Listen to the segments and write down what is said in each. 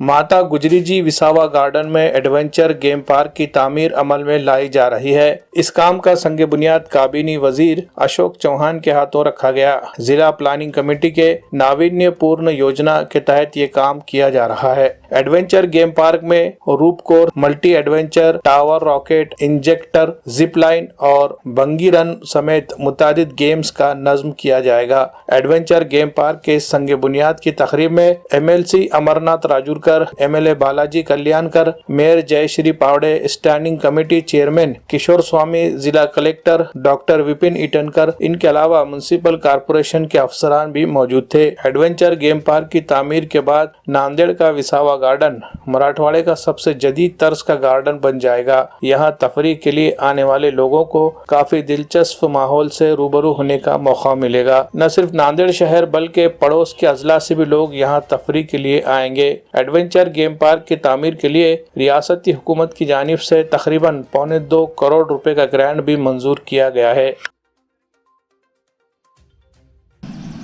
माता गुजरी जी विसावा गार्डन में एडवेंचर गेम पार्क की तामीर अमल में लाई जा रही है। इस काम का संग बुनियाद काबीनी वजीर अशोक चौहान के हाथों रखा गया। जिला प्लानिंग कमेटी के नावीन्यपूर्ण योजना के तहत ये काम किया जा रहा है। एडवेंचर गेम पार्क में रूप course, multi adventure, tower, rocket, injector, jeep line और बंगी रन समेत मुतादिद गेम्स का नज्म किया जाएगा। एडवेंचर गेम पार्क के संग बुनियाद की तकरीब में MLC Amarnath Rajurkar, MLA Balaji Kalyankar, mayor Jayashree Pawde, standing committee chairman Kishore Swami, जिला कलेक्टर डॉक्टर विपिन ईटनकर, इनके अलावा म्युनिसिपल कारपोरेशन के अफसरान भी मौजूद थे। एडवेंचर गेम पार्क की तामीर के बाद नांदेड़ का विसावा गार्डन मराठवाड़े का सबसे जदीद तर्ज का गार्डन बन जाएगा। यहाँ तफरीह के लिए आने वाले लोगों को काफी दिलचस्प माहौल से रूबरू होने का मौका मिलेगा। न सिर्फ नांदेड़ शहर बल्कि पड़ोस के अजला से भी लोग यहाँ तफरीह के लिए आएंगे। एडवेंचर गेम पार्क की तामीर के लिए रियासती हुकूमत की जानिब से तकरीबन 2.25 करोड़ रुपए का ग्रांट भी मंजूर किया गया है।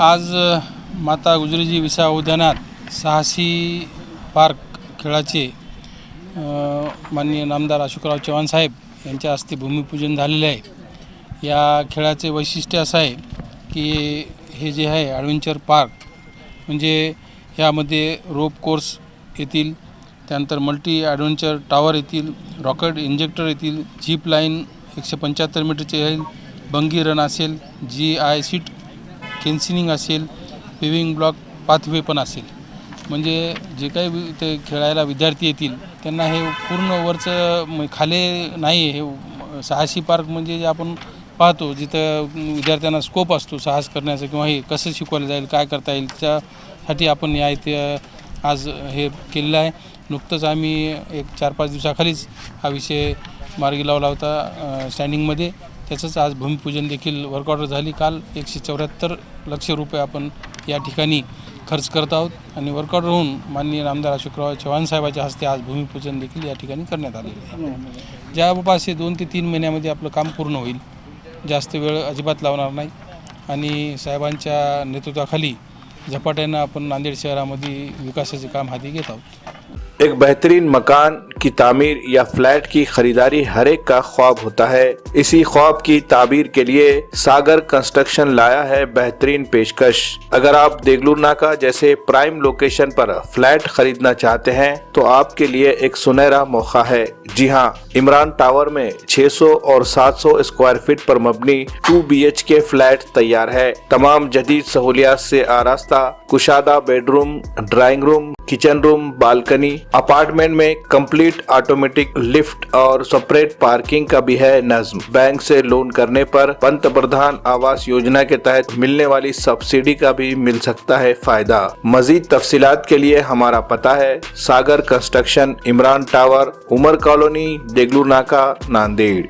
आज माता गुजरीजी विसावा उद्यानात साहसी पार्क खेळाचे माननीय नामदार अशोकराव चव्हाण साहेब यांच्या हस्ते भूमिपूजन झालेले आहे। या खेळाचे वैशिष्ट्य असं आहे की हे जे आहे ॲडव्हेंचर पार्क म्हणजे यामध्ये रोप कोर्स येतील, त्यानंतर मल्टी ॲडव्हेंचर टावर येतील, रॉकेट इंजेक्टर येतील, जीप लाईन 175 मीटरची येईल, बंगी रन असेल, GI सीट केन्सिनिंग असेल, पेविंग ब्लॉक पाथवे पण असेल। म्हणजे जे काही ते खेळायला विद्यार्थी येतील त्यांना हे पूर्ण वरचं खाले नाही, हे साहसी पार्क म्हणजे जे आपण पाहतो जिथं विद्यार्थ्यांना स्कोप असतो साहस करण्याचा किंवा हे कसं शिकवलं जाईल, काय करता येईल त्यासाठी आपण या इथे आज हे केलेलं आहे। नुकतंच आम्ही एक 4-5 दिवसाखालीच हा विषय मार्गी लावला होता स्टँडिंगमध्ये। त्याचंच आज भूमिपूजन देखील वर्क ऑर्डर झाली। काल 174 लाख रुपये आपण या ठिकाणी खर्च करत आहोत आणि वर्क ऑर्डर होऊन माननीय नामदार अशोकराव चव्हाण साहेबांच्या हस्ते आज भूमिपूजन देखील या ठिकाणी करण्यात आलेले आहे। ज्यापासून 2 ते 3 महिन्यामध्ये आपलं काम पूर्ण होईल, जास्त वेळ अजिबात लावणार नाही आणि साहेबांच्या नेतृत्वाखाली झपाट्यानं आपण नांदेड शहरामध्ये विकासाचे काम हाती घेत आहोत। एक बेहतरीन मकान की तामीर या फ्लैट की खरीदारी हर एक का ख्वाब होता है। इसी ख्वाब की ताबीर के लिए सागर कंस्ट्रक्शन लाया है बेहतरीन पेशकश। अगर आप देगलूर नाका जैसे प्राइम लोकेशन पर फ्लैट खरीदना चाहते हैं तो आपके लिए एक सुनहरा मौका है। जी हाँ, इमरान टावर में 600 और 700 स्क्वायर फीट पर मबनी 2 BHK फ्लैट तैयार है। तमाम जदीद सहूलियात से आरास्ता, कुशादा bedroom, drawing room, kitchen room, balcony, apartment में कंप्लीट ऑटोमेटिक लिफ्ट और सेपरेट पार्किंग का भी है नज्म। बैंक से लोन करने पर पंतप्रधान आवास योजना के तहत मिलने वाली सब्सिडी का भी मिल सकता है फायदा। मजीद तफसीलात के लिए हमारा पता है सागर कंस्ट्रक्शन, इमरान टावर, उमर कॉलोनी, देगलूर नाका, नांदेड़।